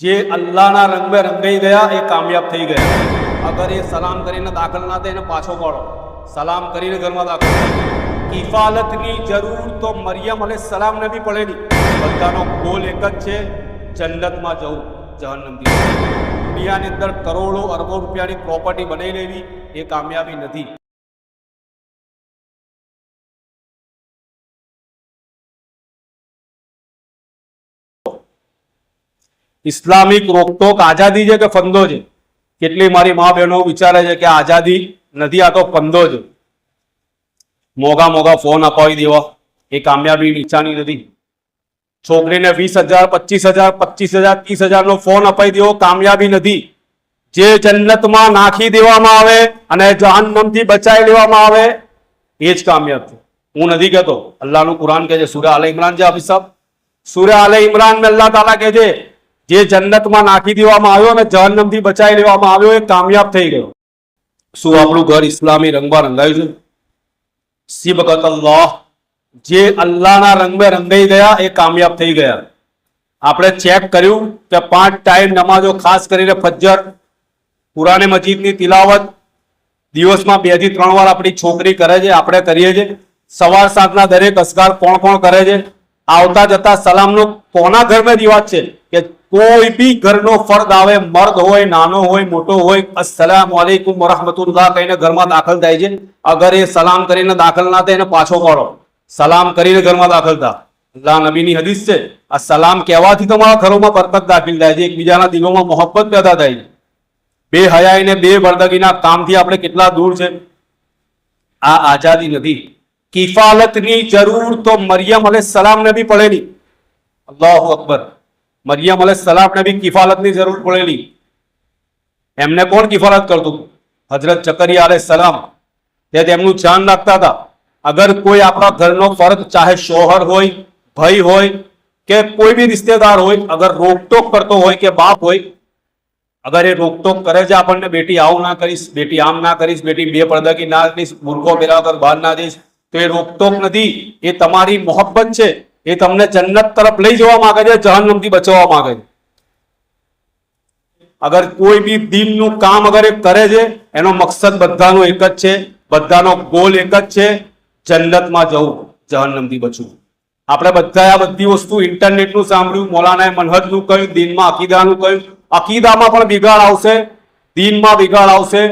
જે અલ્લાહના રંગ में રંગાઈ ગયા એ કામયાબ થઈ ગયા. અગર એ સલામ કરીને દાખલ ના થાય એને પાછો પાડો, સલામ કરીને ઘરમાં દાખલ થાય. કિફાલતની જરૂર તો મરિયમ અલૈહિસ્સલામને બી પડેલી. બધાનો ગોલ એક જ છે, જન્નતમાં જવું, જહન્નમથી. દુનિયાની અંદર કરોડો અરબો રૂપિયાની પ્રોપર્ટી બનાવી લેવી એ કામયાબી નથી. ઇસ્લામિક રોકટોક આઝાદી છે કે ફંદો છે? કેટલી મારી મા બહેનો વિચારે છે કે આઝાદી નથી, આ તો ફંદો છે. મોગા મોગા ફોન અપાવી દેવા એ કામયાબી નિશાની નથી. છોકરીને 20,000 25,000 25,000 30,000 નો ફોન અપાવી દેવો કામયાબી નથી. જે જન્નતમાં નાખી દેવામાં આવે અને જહન્નમથી બચાવી લેવામાં આવે એ જ કામયાબ છે. હું નથી કહેતો, અલ્લાહનું કુરાન કહે છે. સૂરા આલે ઇમરાન છે હાફિઝ સાહેબ, સૂરા આલે ઇમરાન में अल्लाह ताला કહે છે જે જન્નતમાં નાખી દેવામાં આવ્યો અને જહન્નમથી બચાવી લેવામાં આવ્યો એ કામયાબ થઈ ગયો. શું આપણું ઘર ઇસ્લામી રંગમાં રંગાયું છે? સિબગત અલ્લાહ, જે અલ્લાહના રંગ में રંગાઈ ગયા એ કામયાબ થઈ ગયા. આપણે ચેક કર્યું કે 5 ટાઈમ નમાજો, ખાસ કરીને ફજર, કુરાને મજીદની તિલાવત દિવસમાં 2 થી 3 વાર આપણી છોકરી કરે છે, આપણે કરીએ છીએ. સવાર સાંજના દરેક અસ્કાર કોણ કોણ કરે છે? આવતા જતા સલામનો કોના ઘરમાં રિવાજ છે કે કોઈ બી ઘરનો ફર્દ આવે, મર્દ હોય, નાનો હોય, મોટો હોય, અસ્સલામુ અલૈકુમ વરહમતુલ્લાહ કહીને ઘરમાં દાખલ થાય છે. અગર એ સલામ કરીને દાખલ ના થાય એને પાછો પાડો, સલામ કરીને ઘરમાં દાખલ થા. અલ્લાહ નબીની હદીસ છે, આ સલામ કહેવાથી તમારા ઘરોમાં બરકત દાખલ થાય છે, એકબીજાના દિલોમાં મોહબ્બત પેદા થાય છે. બે હયાઈ ને બે બરદગીના કામથી આપણે કેટલા દૂર છે. આ આઝાદી નથી. કિફાલતની જરૂર તો મરિયમ અલૈહિસ્સલામને બી પડેલી. અલ્લાહુ અકબર. મરિયમ અલૈહિસ્સલામને બી કિફાલતની જરૂર પડેલી. એમને કોણ કિફાલત કરતું? હજરત જકરિયા અલૈહિસ્સલામ. તે તેમનું ધ્યાન રાખતા હતા. અગર કોઈ આપણા ઘરનો ફર્દ, ચાહે શોહર હોય, ભાઈ હોય કે કોઈ બી રિશ્તેદાર હોય, અગર રોકટોક કરતો હોય કે બાપ હોય, અગર એ રોકટોક કરે છે આપણને, બેટી આવું ના કરીશ, બેટી આમ ના કરીશ, બેટી બે પડદાકી ના કરીશ, બુરખો પહેરાવર બહાર ના જઈશ, તો એ રોકટોક નથી, એ તમારી મોહબ્બત છે. એ તમને જન્નત તરફ લઈ જવા માંગે છે, જહન્નમથી બચાવવા માંગે છે. અગર કોઈ બી દીનનું કામ અગર એ કરે છે, એનો મકસદ બધાનો એક જ છે, બધાનો ગોલ એક જ છે, જન્નતમાં જવું, જહન્નમથી બચવું. આપણે બધા આ બધી વસ્તુ ઇન્ટરનેટનું સાંભળ્યું, મૌલાનાએ મનહજનું કહ્યું, દીનમાં અકીદાનું કહ્યું. અકીદામાં પણ બિગાડ આવશે, દીનમાં બિગાડ આવશે.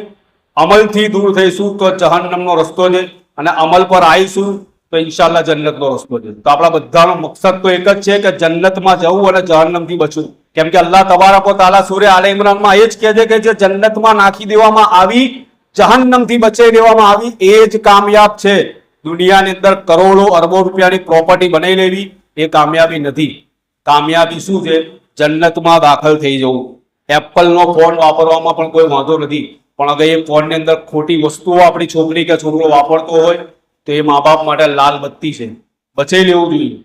અમલથી દૂર થઈશું તો જહન્નમનો રસ્તો છે, અને અમલ પર આવીશું તો ઇન્શાલ્લાહ જન્નતનો રસ્તો છે. તો આપણા બધાનો મકસદ તો એક જ છે કે જન્નતમાં જવું અને જહન્નમથી બચવું. કેમ કે અલ્લાહ તબારક વ તઆલા સૂરા આલે ઇમરાનમાં એ જ કહે છે કે જે જન્નતમાં નાખી દેવામાં આવી, જહન્નમથી બચાવી દેવામાં આવી, એ જ કામયાબ છે. દુનિયાની અંદર કરોડો અરબો રૂપિયાની પ્રોપર્ટી બનાવી લેવી એ કામયાબી નથી. કામયાબી શું છે? જન્નતમાં દાખલ થઈ જવું. એપલનો ફોન વાપરવામાં પણ કોઈ વાંધો નથી, પણ અગર એ ફોનની અંદર ખોટી વસ્તુઓ આપણી છોકરી કે છોકરો વાપરતો હોય તો એ મા બાપ માટે લાલ બત્તી છે, બચાવી લેવું જોઈએ.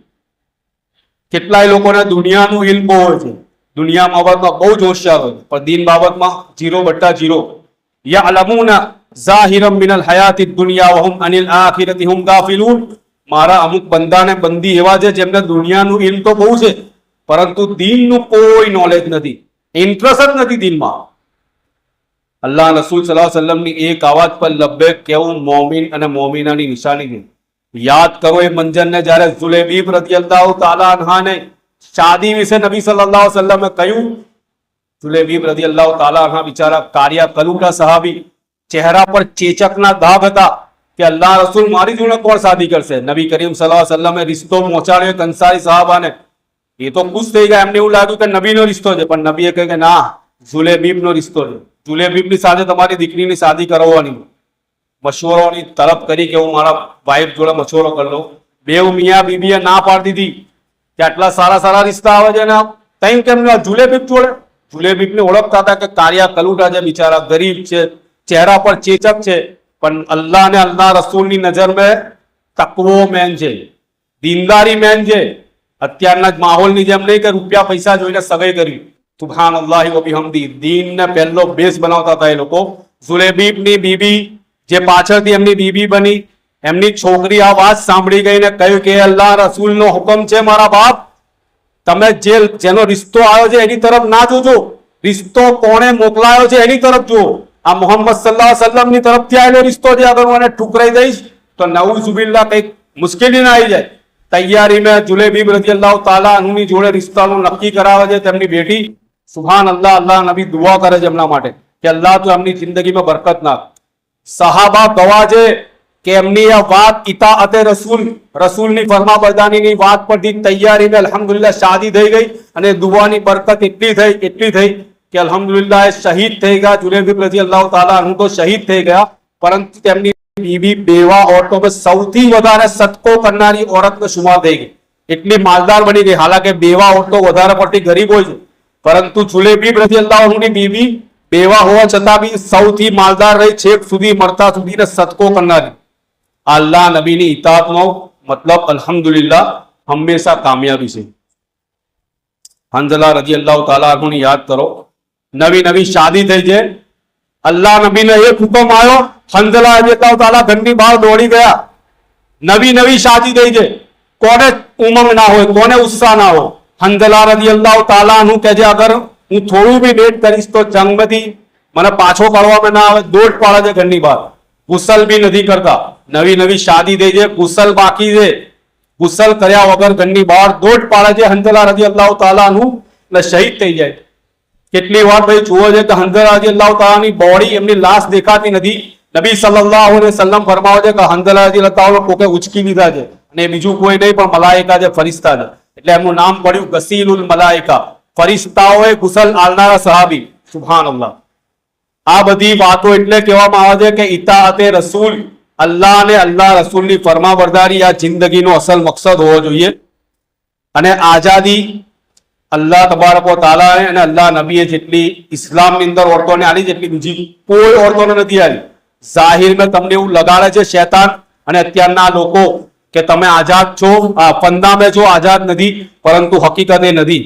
કેટલાય લોકોને દુનિયાનું ઇલ્મ બહુ હોય છે, દુનિયા બાબતમાં બહુ જ હોશિયાર હોય, પણ દીન બાબતમાં 0/0. યઅલમૂના ઝાહિરમ મિનલ હયાતિદ દુનિયા વહુમ અનિલ આખિરતિ હુમ ગાફિલૂન. મારા અમુક બંદાને બંદી એવા છે જેમને દુનિયાનું ઇલ્મ તો બહુ છે, પરંતુ દીનનું કોઈ નોલેજ નથી, ઇન્ટરેસ્ટ જ નથી દીનમાં. અલ્લાહ રસૂલ સલ્લલ્લાહુ અલૈહિ વસલ્લમની એક અવાજ પર લબ્બેક કહેવું મોમિન અને મોમિનાની નિશાની છે. યાદ કરો એ મંજરને જ્યારે જુલેબીબ રદિયલ્લાહુ તાલા અન્હાને શાદી વિશે નબી સલ્લલ્લાહુ અલૈહિ વસલ્લમે કહ્યું. જુલેબીબ રદિયલ્લાહુ તાલા અન્હા બિચારા કારિયા કલુટા સહાબી, ચહેરા પર ચેચકના દાગ હતા કે અલ્લાહ રસૂલ મારી જોડે કોણ શાદી કરશે? નબી કરીમ સલ્લલ્લાહુ અલૈહિ વસલ્લમે રિશ્તો પહોંચાડ્યો એક અંસારી સહાબાને. એ તો ખુશ થઈ ગયા, એમને એવું લાગ્યું કે નબીનો રિશ્તો છે, પણ નબીએ કહ્યું કે ના, જુલેબીબનો રિશ્તો છે. જુલેબીબની સાથે તમારી દીકરીની શાદી કરવાની. મશવરોની તલબ કરી કે હું મારા વાઇફ જોડે મશવરો કરી લઉં. બેવ મિયા બીબીએ ના પાડી દીધી કે આટલા સારા સારા રિશ્તા આવે છે ને તઈ કેમ જુલેબીબ જોડે? જુલેબીબને ઓળખતા હતા કે કારિયા કલુટા છે, બિચારા ગરીબ છે, ચહેરા પર ચેચક છે, પણ અલ્લાહ ને અલ્લાહ રસૂલની નજર મેં તકવો મેન છે, દીનદારી મેન છે. અત્યારના જ માહોલની જેમ નહીં કે રૂપિયા પૈસા જોઈને સગાઈ કરી. સુબહાનલ્લાહ વ બિહમદી. દીનને પહેલો બેઝ બનાવતા હતા એ લોકો. જુલેબીબની બીબી જે પાછળથી એમની બીબી બની, એમની છોકરી આ વાત સાંભળી ગઈને કહ્યું કે અલ્લાહ રસૂલનો હુકમ છે મારા બાપ, તમે જેનો રિશ્તો આવ્યો છે એની તરફ ના જોજો, રિશ્તો કોણે મોકલાયો છે એની તરફ જુઓ. આ મોહમ્મદ સલ્લલ્લાહુ અલૈહિ વસલ્લમ ની તરફથી આવેલો રિશ્તો છે. અગર હું એને ઠુકરાઈ દઈશ તો નઉઝુબિલ્લાહ કંઈક મુશ્કેલી ના આવી જાય. તૈયારીમાં જુલેબીબ રઝિયલ્લાહુ તાલા અન્હુની જોડે રિશ્તાનું નક્કી કરાવે છે તેમની બેટી. સુભાન અલ્લાહ. અલ્લાહ નબી દુઆ કરે છે એમના માટે કે અલ્લાહ તું એમની જિંદગીમાં બરકત નાખ. સહાબા ગવાહ છે કે એમની આ વાત ઇતાઅતે રસૂલની ફરમાબરદારીની વાત પરથી તૈયારીમાં અલ્હમ્દુલિલ્લાહ શાદી થઈ ગઈ અને દુઆની બરકત એટલી થઈ કે અલ્હમ્દુલિલ્લાહ એ શહીદ થઈ ગયા. જુલેબીબ રઝિયલ્લાહુ તાલા અન્હુ તો શહીદ થઈ ગયા, પરંતુ તેમની બીવી બેવા ઓરતોમાં સૌથી વધારે સદકો કરનારી ઓરતનો શુમાર થઈ ગઈ. એટલી માલદાર બની ગઈ. હાલાકે બેવા ઓરતો વધારે પડતી ગરીબ હોય છે, પરંતુ જુલેબીબ રઝિયલ્લાહુ અન્હુની બીવી બેવા હોવા છતાં બી સૌથી માલદાર રહી, છેક સુધી મરતા સુધીને સદકો કરનારી. અલ્લાહ નબીની ઇતાઅતનો મતલબ અલ્હમ્દુલિલ્લાહ હંમેશા કામયાબી છે. હંઝલા રઝિયલ્લાહુ તાલા અન્હુની યાદ કરો. નવી શાદી થઈ છે. અલ્લાહ નબીને એક હુકમ આવ્યો, હંઝલા રઝિયલ્લાહુ તાલા ઘરની બહાર દોડી ગયા. નવી શાદી થઈ છે. કોને ઉમંગ ના હોય, કોને ઉત્સાહ ના હોય? હંઝલા રઝિયલ્લાહુ તાલા અન્હુ કહે છે અગર હું થોડું બી લેટ કરીશ તો જંગમાંથી મને પાછો પાડવામાં ના આવે. દોડ પાડે છે ઘરની બહાર. ગુસલ બી નથી કરતા. નવી શાદી થઈ છે, ગુસલ બાકી છે. ગુસલ કર્યા વગર ઘરની બહાર દોડ પાડે છે હંઝલા રઝિયલ્લાહુ તાલા અન્હુ, એટલે શહીદ થઈ જાય. કેટલી વાર ભાઈ જુઓ છે કે હંઝલા રઝિયલ્લાહુ તાલાની બોડી, એમની લાશ દેખાતી નથી. નબી સલ્લલ્લાહુ અલૈહિ વસલ્લમ ફરમાવે છે કે હંઝલા રઝિયલ્લાહુ તાલા કોકે ઉચકી લીધા છે, અને બીજું કોઈ નહીં પણ મલાઈકા છે, ફરિશ્તા છે. એટલે એમનું નામ પડ્યું ગસીલુલ મલાઈકા, ફરિશ્તાઓએ ગુસલ આલનારા સહાબી. સુભાનઅલ્લાહ. આ બધી વાતો એટલે કહેવામાં આવે છે કે ઇતાઅતે રસૂલ, અલ્લાહ અને અલ્લાહ રસૂલની ફરમાબરદારી આ જિંદગીનો અસલ મકસદ હોવો જોઈએ. અને આઝાદી અલ્લાહ તબારક વ તઆલા અને અલ્લાહ નબીએ જેટલી ઇસ્લામની અંદર ઓરતોને આલી જેટલી બીજી કોઈ ઓરતોને નથી આલી. જાહિરમાં તમને એવું લગાડે છે શૈતાન અને અત્યારના લોકો કે તમે આઝાદ છો, ફંદા में છો, આઝાદ નથી, પરંતુ હકીકતે નથી.